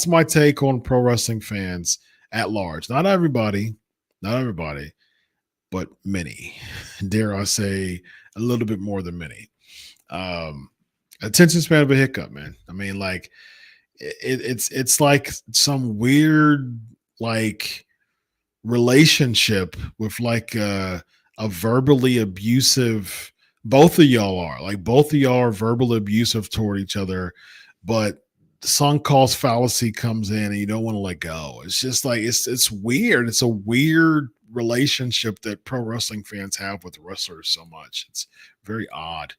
my take on pro wrestling fans at large. Not everybody, but many. Dare I say, a little bit more than many. Attention span of a hiccup, man. I mean, like it's like some weird like relationship with like a verbally abusive. Both of y'all are verbally abusive toward each other, but the sunk cost fallacy comes in and you don't want to let go. It's just like it's weird. It's a weird relationship that pro wrestling fans have with wrestlers so much. It's very odd.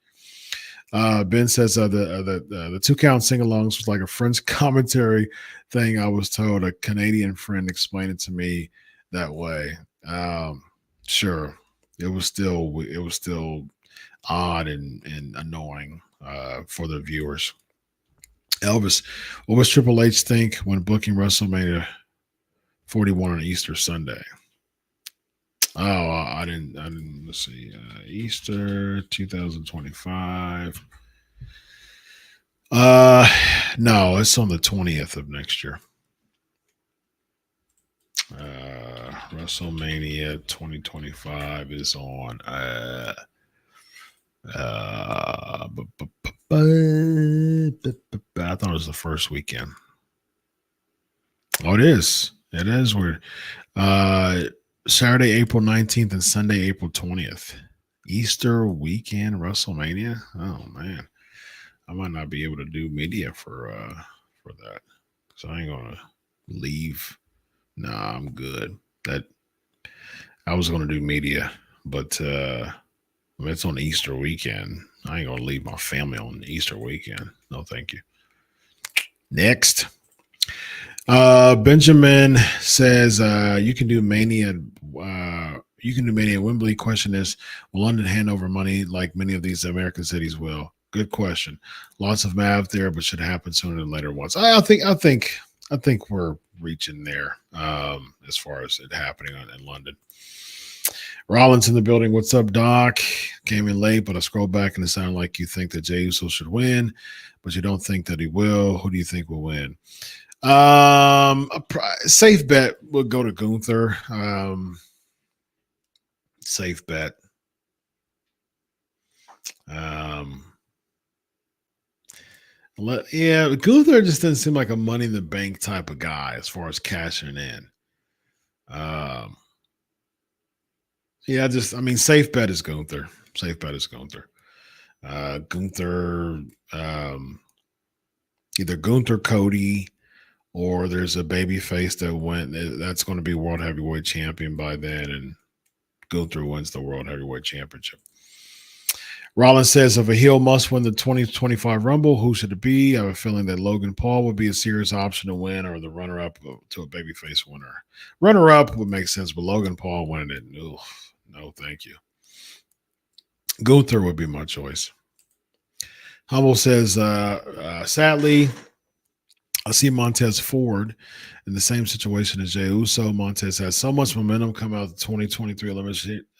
Ben says the 2 count sing-alongs was like a French commentary thing. I was told a Canadian friend explained it to me that way. Sure, it was still odd and annoying for the viewers. Elvis, what was Triple H think when booking WrestleMania 41 on Easter Sunday? Oh, I didn't. Let's see. Easter 2025. No, it's on the 20th of next year. WrestleMania 2025 is on. I thought it was the first weekend. Oh, it is. It is weird. Saturday, April 19th and Sunday, April 20th. Easter weekend WrestleMania. Oh man, I might not be able to do media for that. So I ain't gonna leave. Nah, I'm good. That I was gonna do media, but it's on Easter weekend. I ain't gonna leave my family on Easter weekend. No, thank you. Next. Benjamin says you can do Mania. You can do Mania. Wembley. Question is, will London hand over money like many of these American cities will? Good question. Lots of math there, but should happen sooner than later. Once I think we're reaching there as far as it happening in London. Rollins in the building. What's up, Doc? Came in late, but I scrolled back and it sounded like you think that Jey Uso should win, but you don't think that he will. Who do you think will win? A safe bet would go to Gunther. Safe bet. Gunther just doesn't seem like a money in the bank type of guy as far as cashing in. Safe bet is Gunther. Safe bet is Gunther. Gunther, either Gunther, Cody, or there's a baby face that's going to be world heavyweight champion by then, and Gunther wins the world heavyweight championship. Rollins says, if a heel must win the 2025 Rumble, who should it be? I have a feeling that Logan Paul would be a serious option to win, or the runner-up to a babyface winner. Runner-up would make sense, but Logan Paul winning it, no, thank you. Gunther would be my choice. Humble says, sadly, I see Montez Ford in the same situation as Jey Uso. Montez has so much momentum coming out of the 2023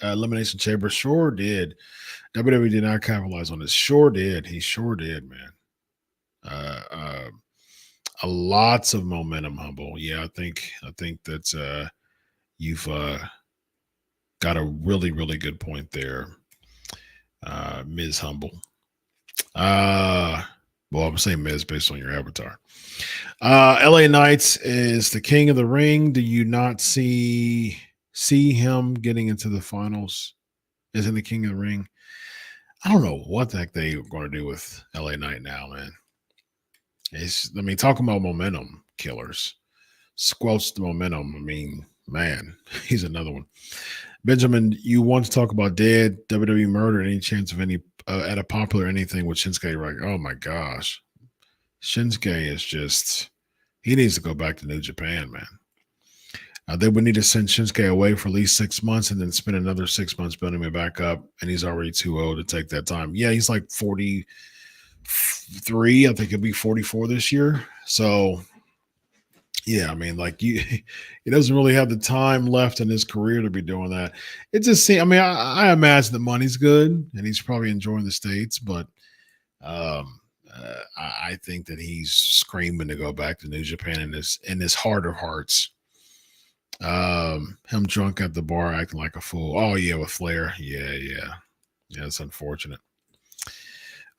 Elimination Chamber. Sure did. WWE did not capitalize on this. Sure did. He sure did, man. Lots of momentum, Humble. Yeah, I think that you've got a really, really good point there, Ms. Humble. Well, I'm saying Miz based on your avatar. LA Knights is the king of the ring. Do you not see him getting into the finals? Isn't the king of the ring? I don't know what the heck they are going to do with LA Knight now, man. Talking about momentum killers. Squelch the momentum. I mean, man, he's another one. Benjamin, you want to talk about dead WWE murder? Any chance of any at a popular anything with Shinsuke? Right? Oh my gosh, Shinsuke is just, he needs to go back to New Japan, man. They would need to send Shinsuke away for at least 6 months and then spend another 6 months building him back up. And he's already too old to take that time. Yeah, he's like 43. I think he'll be 44 this year. So, yeah, I mean, like he doesn't really have the time left in his career to be doing that. It just seems, I mean, I imagine the money's good and he's probably enjoying the States, but I think that he's screaming to go back to New Japan in his heart of hearts. Him drunk at the bar acting like a fool. Oh yeah, with Flair. Yeah, it's unfortunate.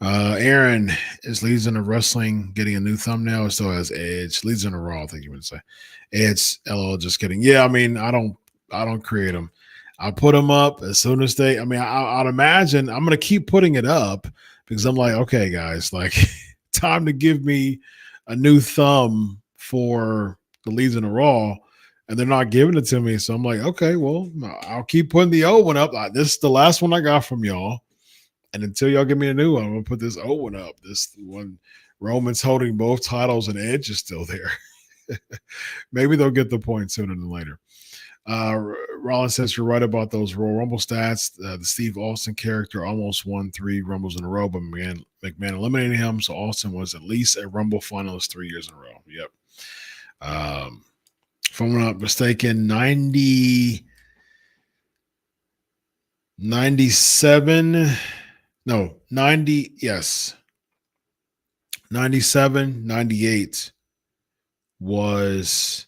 Aaron, is Legion of Wrestling getting a new thumbnail or still has Edge? Legion of Raw, I think you would say. Edge, LOL, just kidding. Yeah, I mean, I don't create them. I put them up as soon as they, I mean, I'd imagine I'm going to keep putting it up because I'm like, okay, guys, like time to give me a new thumb for the Legion of Raw. And they're not giving it to me. So I'm like, okay, well, I'll keep putting the old one up. This is the last one I got from y'all. And until y'all give me a new one, I'm going to put this old one up. This one, Roman's holding both titles and Edge is still there. Maybe they'll get the point sooner than later. Rollins says you're right about those Royal Rumble stats. The Steve Austin character almost won 3 Rumbles in a row, but McMahon eliminated him. So Austin was at least a Rumble finalist 3 years in a row. Yep. If I'm not mistaken, 97, no, 90, yes. 97, 98 was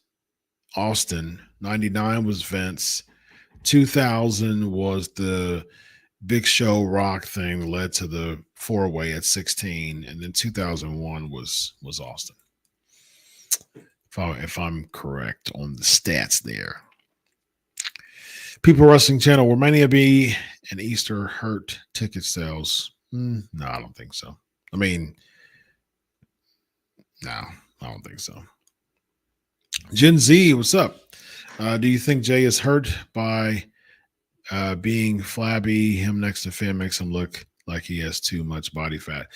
Austin. 99 was Vince. 2000 was the Big Show Rock thing that led to the 4-way at 16. And then 2001 was Austin. If I'm correct on the stats there. People Wrestling Channel, will Mania be an Easter hurt ticket sales? No, I don't think so. I mean, no, I don't think so. Gen Z, what's up? Do you think Jay is hurt by being flabby? Him next to Finn makes him look like he has too much body fat.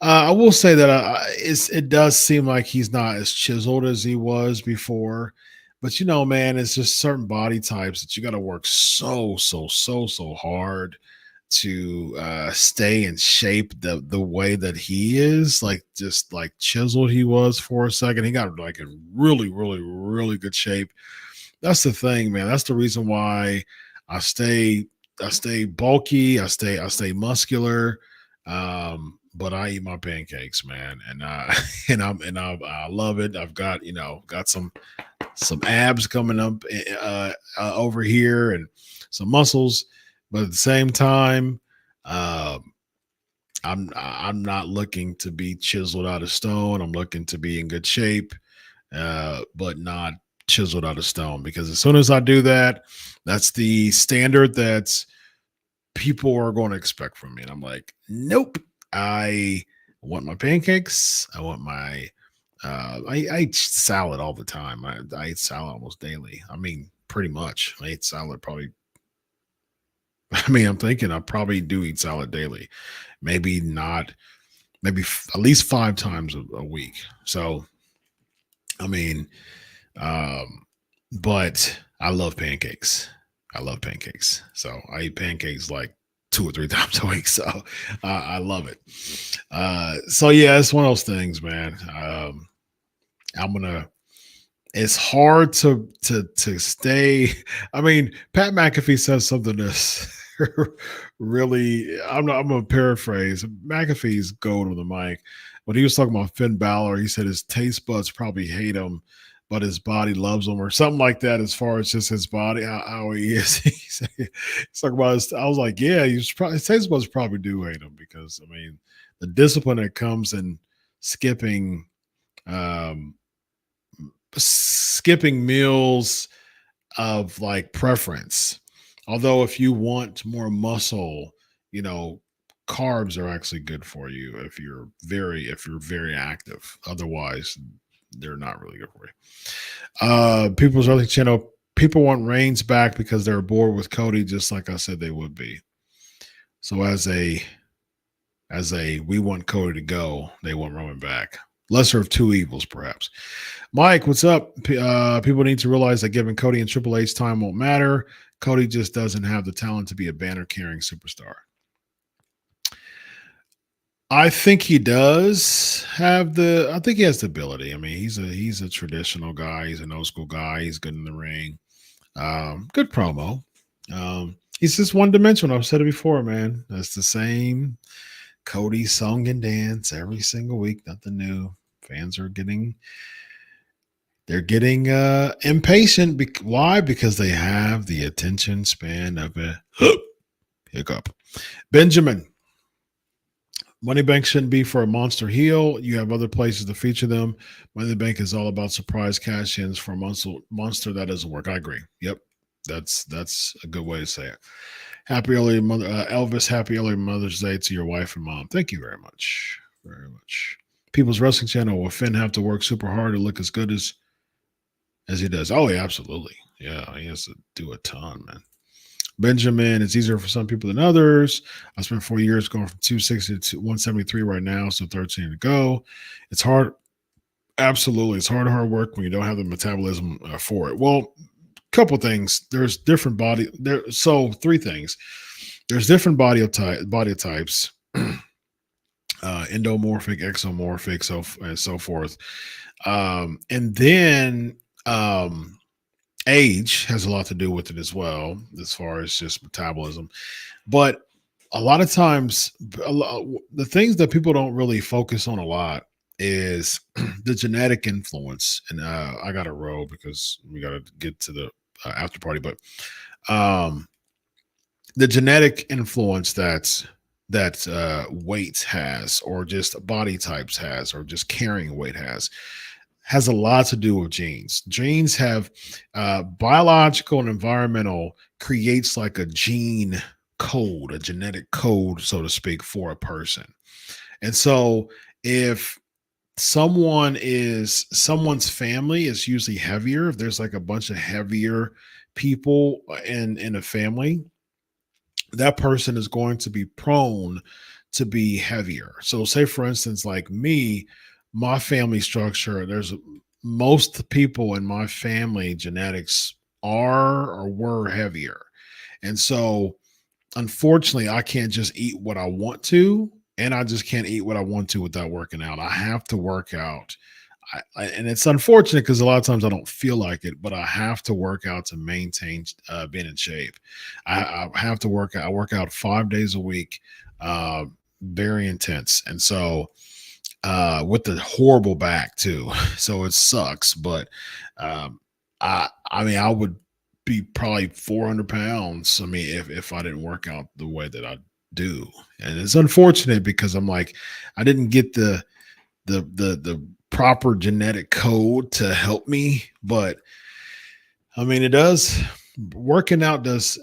I will say that it does seem like he's not as chiseled as he was before. But, you know, man, it's just certain body types that you got to work so hard to stay in shape the way that he is. Like, just like chiseled he was for a second. He got like in really good shape. That's the thing, man. That's the reason why I stay bulky. I stay muscular. But I eat my pancakes, man, and I love it. I've got some abs coming up over here and some muscles, but at the same time, I'm not looking to be chiseled out of stone. I'm looking to be in good shape, but not chiseled out of stone, because as soon as I do that, that's the standard that people are going to expect from me, and I'm like, nope. I want my pancakes. I want my I eat salad all the time. I eat salad almost daily. I mean, pretty much. I eat salad probably. I'm thinking I probably do eat salad daily. Maybe not. Maybe at least 5 times a week. So, but I love pancakes. So I eat pancakes like 2 or 3 times a week. So I love it. So yeah, it's one of those things, man. It's hard to stay. I mean, Pat McAfee says something that's really. I'm gonna paraphrase. McAfee's gold on the mic. When he was talking about Finn Balor, he said his taste buds probably hate him, but his body loves him, or something like that. As far as just his body, how he is, he's talking about. I was like, yeah, his taste buds probably do hate him because I mean, the discipline that comes in skipping. Um, Skipping meals of like preference. Although if you want more muscle, you know, carbs are actually good for you if you're very active. Otherwise, they're not really good for you. People's early channel, people want Reigns back because they're bored with Cody, just like I said they would be. So as a we want Cody to go, they want Roman back. Lesser of two evils, perhaps. Mike, what's up? People need to realize that giving Cody and Triple H time won't matter. Cody just doesn't have the talent to be a banner-carrying superstar. I think he does have I think he has the ability. I mean, he's a traditional guy. He's an old school guy. He's good in the ring. Good promo. He's just one dimensional. I've said it before, man. That's the same Cody song and dance every single week. Nothing new. Fans are getting impatient. Why? Because they have the attention span of a hiccup. Benjamin, Money Bank shouldn't be for a monster heel. You have other places to feature them. Money Bank is all about surprise cash-ins for a monster that doesn't work. I agree. Yep, that's a good way to say it. Happy early mother, Elvis. Happy early Mother's Day to your wife and mom. Thank you very much, very much. People's Wrestling Channel. Will Finn have to work super hard to look as good as he does? Oh, yeah, absolutely. Yeah, he has to do a ton, man. Benjamin, it's easier for some people than others. I spent 4 years going from 260 to 173 right now, so 13 to go. It's hard. Absolutely. It's hard work when you don't have the metabolism for it. Well, couple things. There's different body there. So 3 things. There's different body types. Endomorphic, exomorphic, so forth. And then age has a lot to do with it as well, as far as just metabolism. But a lot of times, the things that people don't really focus on a lot is the genetic influence. And I got to roll because we got to get to the after party. But the genetic influence that weight has, or just body types has, or just carrying weight has a lot to do with genes. Genes have biological and environmental creates like a gene code, a genetic code, so to speak, for a person. And so if someone's family is usually heavier, if there's like a bunch of heavier people in a family, that person is going to be prone to be heavier. So say, for instance, like me, my family structure, there's most people in my family genetics are or were heavier. And so unfortunately, I can't just eat what I want to, and I just can't eat what I want to without working out. I have to work out. And it's unfortunate because a lot of times I don't feel like it, but I have to work out to maintain being in shape. I have to work out. I work out 5 days a week, very intense. And so with the horrible back too. So it sucks, but I mean, I would be probably 400 pounds. I mean, if I didn't work out the way that I do. And it's unfortunate because I'm like, I didn't get the proper genetic code to help me, but I mean, working out does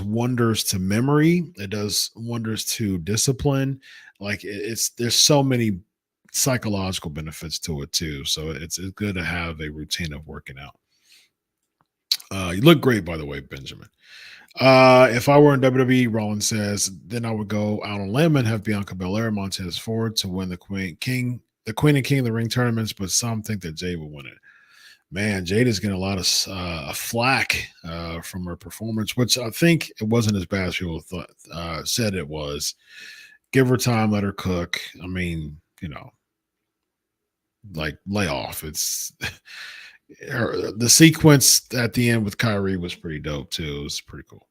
wonders to memory. It does wonders to discipline. Like there's so many psychological benefits to it too. So it's good to have a routine of working out. You look great, by the way, Benjamin. If I were in WWE, Rollins says, then I would go out on limb and have Bianca Belair, Montez Ford to win the Queen and King of the Ring tournaments, but some think that Jade will win it. Man, Jade is getting a lot of flack from her performance, which I think it wasn't as bad as people said it was. Give her time, let her cook. I mean, like lay off. It's the sequence at the end with Kyrie was pretty dope too. It was pretty cool.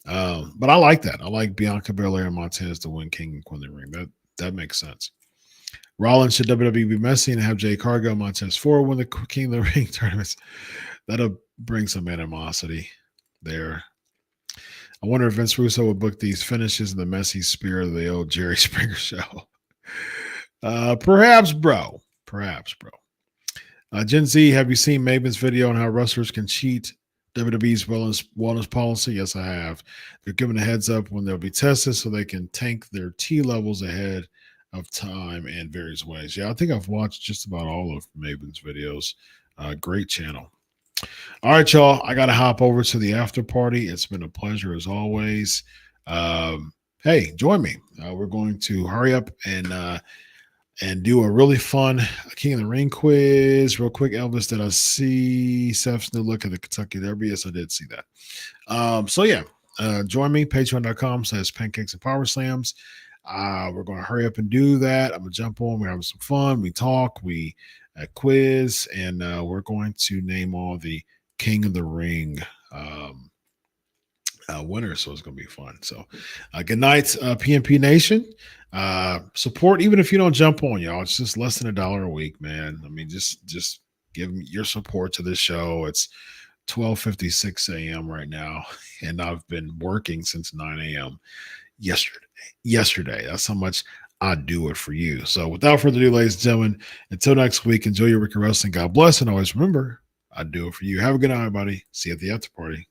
But I like that. I like Bianca Belair and Montez to win King and Queen of the Ring. That makes sense. Rollins should WWE be messy and have Jay Cargo, Montez Ford win the King of the Ring tournaments. That'll bring some animosity there. I wonder if Vince Russo would book these finishes in the messy spirit of the old Jerry Springer show. Perhaps, bro. Perhaps, bro. Gen Z, have you seen Maven's video on how wrestlers can cheat WWE's wellness policy? Yes, I have. They're given a heads up when they'll be tested so they can tank their T levels ahead of time in various ways. Yeah, I think I've watched just about all of Maven's videos. Great channel. All right, y'all. I got to hop over to the after party. It's been a pleasure as always. Hey, join me. We're going to hurry up and do a really fun King of the Ring quiz. Real quick, Elvis, did I see Seth's new look at the Kentucky Derby? Yes, I did see that. So yeah, join me, patreon.com/pancakes and power slams. We're going to hurry up and do that. I'm going to jump on. We're having some fun. We talk, we quiz, and we're going to name all the King of the Ring winners. So it's going to be fun. So good night, PNP Nation. Support, even if you don't jump on, y'all. It's just less than $1 a week, man. I mean, just give me your support to this show. It's 12:56 a.m. right now, and I've been working since 9 a.m. yesterday. That's how much I do it for you. So without further ado, ladies and gentlemen, until next week, enjoy your week of wrestling. God bless, and always remember, I do it for you. Have a good night, everybody. See you at the after party.